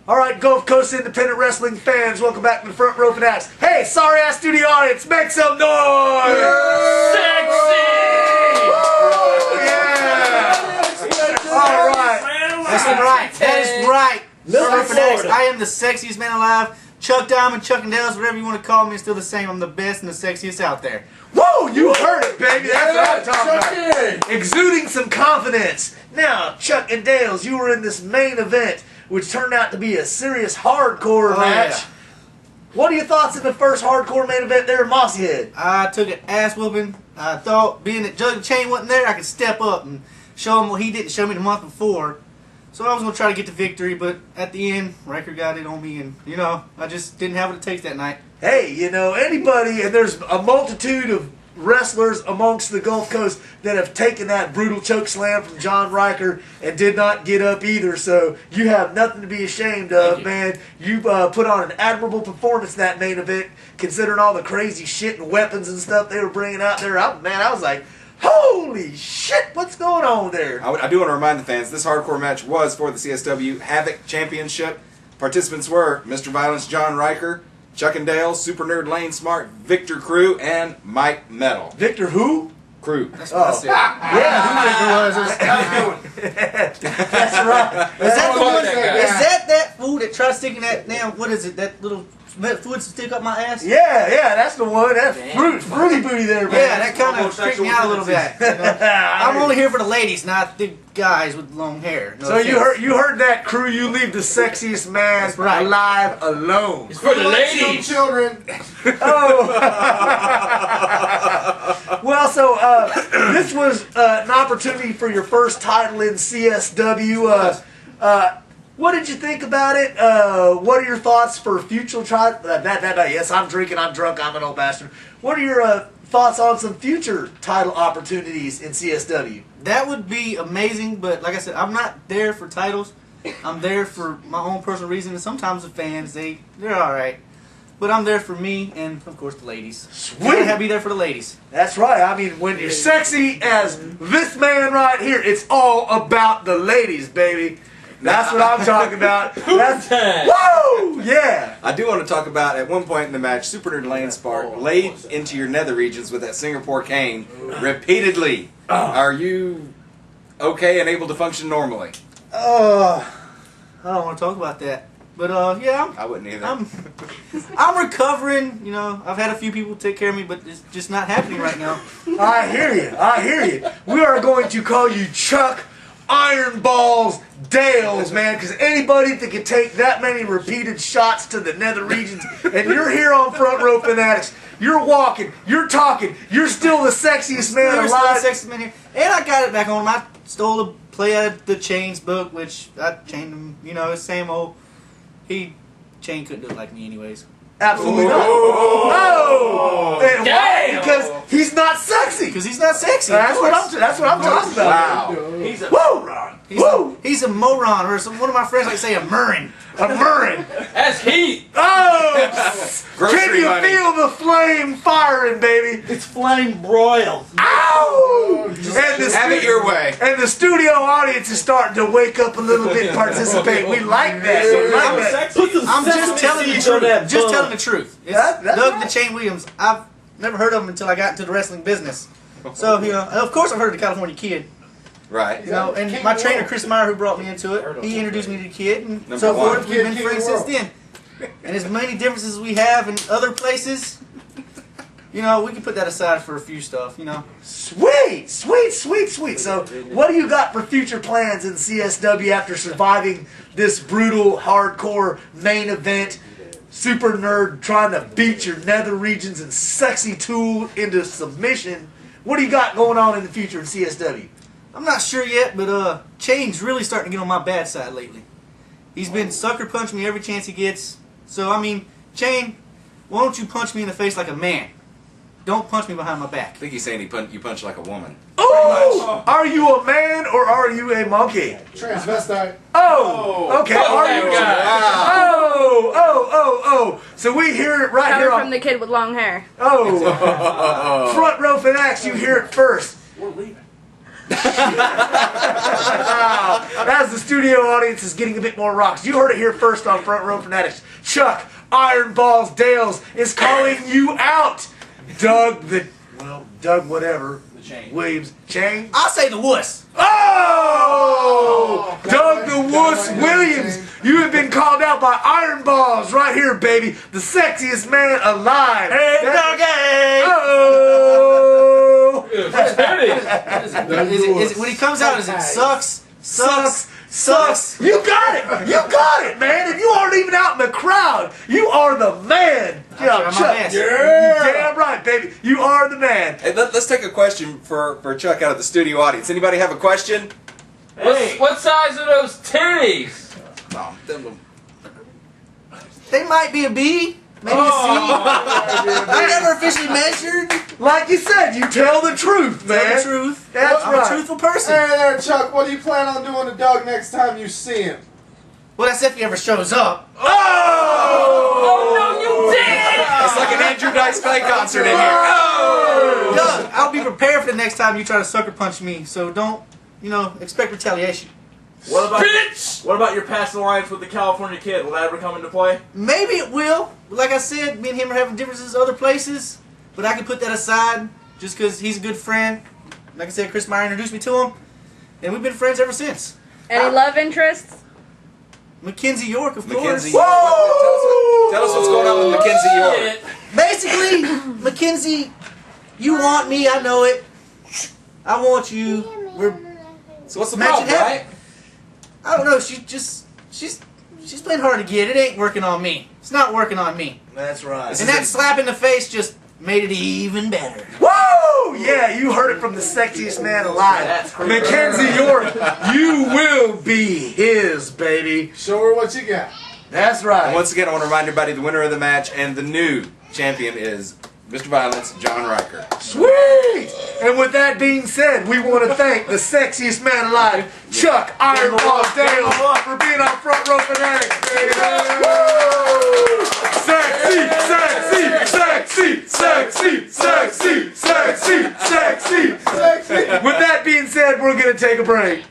All right, Gulf Coast independent wrestling fans, welcome back to the Front Row Fanatics. Hey, sorry ass studio audience, make some noise! Sexy! Yeah! All right. That's right. That is right. Front Row Fanatics, I am the sexiest man alive. Chuck Diamond, Chuck and Dale's, whatever you want to call me, it's still the same. I'm the best and the sexiest out there. Whoa, you heard it, baby. That's what I'm talking about. Exuding some confidence. Now, Chuck and Dale's, you were in this main event, which turned out to be a serious hardcore match. Yeah. What are your thoughts of the first hardcore main event there in Mossyhead? I took an ass whooping. I thought, being that Jug the Chain wasn't there, I could step up and show him what he didn't show me the month before. So I was going to try to get the victory, but at the end, Riker got it on me, and, you know, I just didn't have what it takes that night. Hey, you know, anybody, and there's a multitude of wrestlers amongst the Gulf Coast that have taken that brutal choke slam from John Riker and did not get up either, so you have nothing to be ashamed of, man. You put on an admirable performance in that main event, considering all the crazy shit and weapons and stuff they were bringing out there. I was like, holy shit, what's going on there? I do want to remind the fans, this hardcore match was for the CSW Havoc Championship. Participants were Mr. Violence John Riker, Chuck and Dale, Super Nerd Lane Smart, Victor Crew, and Mike Metal. Victor who? Crew. That's what I said. Yeah, who That's right. Is that that fool that tries sticking that, now, what is it, that little foot stick up my ass? Yeah, that's the one. That's fruity booty there, man. Yeah, that kind of freaked me out a little bit. You know? I'm only here for the ladies, not the guys with long hair. No so offense. you heard that, Crew? You leave the sexiest man alive alone. It's for the ladies. Children. Oh. Well, so this was an opportunity for your first title in CSW. What did you think about it? What are your thoughts for future titles? Yes, I'm drinking, I'm drunk, I'm an old bastard. What are your thoughts on some future title opportunities in CSW? That would be amazing, but like I said, I'm not there for titles. I'm there for my own personal reason, and sometimes the fans, they're alright. But I'm there for me and, of course, the ladies. Sweet! Gotta be there for the ladies. That's right. I mean, when you're sexy as this man right here, it's all about the ladies, baby. That's what I'm talking about. That's, whoa! Yeah! I do want to talk about, at one point in the match, Super Nerd Lane Spark laid into your nether regions with that Singapore cane repeatedly. Are you okay and able to function normally? I don't want to talk about that. But, yeah, I wouldn't either. I'm recovering. You know, I've had a few people take care of me, but it's just not happening right now. I hear you. I hear you. We are going to call you Chuck Iron Balls Dales, man, because anybody that can take that many repeated shots to the nether regions, and you're here on Front Row Fanatics, you're walking, you're talking, you're still the sexiest man alive. Still the sexiest man here. And I got it back on him. I stole a play out of the Chains book, which I chained him, you know, same old. Chain couldn't do it like me anyways. Absolutely not. Oh! And why? Because he's not sexy. Because he's not sexy. That's what I'm talking about. Wow. He's a moron. He's a moron, or one of my friends like to say a murrin. A murrin. That's heat. Oh! Can you money. feel the flame firing, baby? It's flame broiled. Ow! Have it your way. And the studio audience is starting to wake up a little bit and participate. We like that. We like that. I'm just telling you the truth. Just telling the truth. It's That's Doug right. the Chain Williams. I've never heard of him until I got into the wrestling business. So, you know, of course I've heard of the California Kid. Right. You know, and my trainer, Chris Meyer, who brought me into it, he introduced me to the Kid, and Number so one. forth. We've been friends since then. And as many differences we have in other places, you know, we can put that aside for a few stuff, you know. Sweet, sweet, sweet, sweet. So, what do you got for future plans in CSW after surviving this brutal, hardcore main event? Super Nerd trying to beat your nether regions and Sexy Tool into submission. What do you got going on in the future in CSW? I'm not sure yet, but Chain's really starting to get on my bad side lately. He's been sucker punching me every chance he gets. So, I mean, Chain, why don't you punch me in the face like a man? Don't punch me behind my back. I think he's saying you punch like a woman. Oh! Are you a man or are you a monkey? Transvestite. Oh! Okay. Are you? Oh! So we hear it right here Coming from on the kid with long hair. Front Row Fanatics. You hear it first. We're leaving. As the studio audience is getting a bit more rocks, you heard it here first on Front Row Fanatics. Chuck Iron Balls Dales is calling you out. Doug whatever. Williams. Chain? I'll say the wuss. Oh! Doug the Wuss Williams, you have been called out by Iron Balls right here, baby. The sexiest man alive. Hey, Dougie! Oh! Is it when he comes out? Is it sucks? Sucks. You got it. You got it, man. And you aren't even out in the crowd. You are the man. I'm my best. Yeah. Damn right, baby. You are the man. Hey, let's take a question for Chuck out of the studio audience. Anybody have a question? Hey. What size are those titties? Oh, They might be a B, maybe a C. I never officially measured. Like you said, you tell the truth, man. Tell the truth. That's I'm right. a truthful person. Hey there, Chuck. What do you plan on doing to Doug next time you see him? Well, that's if he ever shows up. Oh! Oh no, you did! It's like an Andrew Dice Clay concert in here. Oh! Doug, I'll be prepared for the next time you try to sucker punch me, so don't, expect retaliation. What about Bitch! What about your past alliance with the California Kid? Will that ever come into play? Maybe it will. Like I said, me and him are having differences other places, but I can put that aside just because he's a good friend. Like I said, Chris Meyer introduced me to him, and we've been friends ever since. Any love interests? Mackenzie York, of Mackenzie course. York. Tell us what's going on with Mackenzie York. Basically, Mackenzie, you want me, I know it. I want you. We're So what's the Match problem, it happen. right? I don't know, she's playing hard to get. It ain't working on me. It's not working on me. That's right. And that slap in the face just made it even better. Woo! Yeah, you heard it from the sexiest man alive. That's crazy. Mackenzie York, you will be his, baby. Show her what you got. That's And right. once again, I want to remind everybody the winner of the match and the new champion is Mr. Violence, John Riker. Sweet! And with that being said, we want to thank the sexiest man alive, Chuck Iron Balls Dale, for being on Front Row Fanatics, baby. Woo! Sexy, sexy, sexy, sexy, sexy, sexy, sexy. With that being said, we're going to take a break.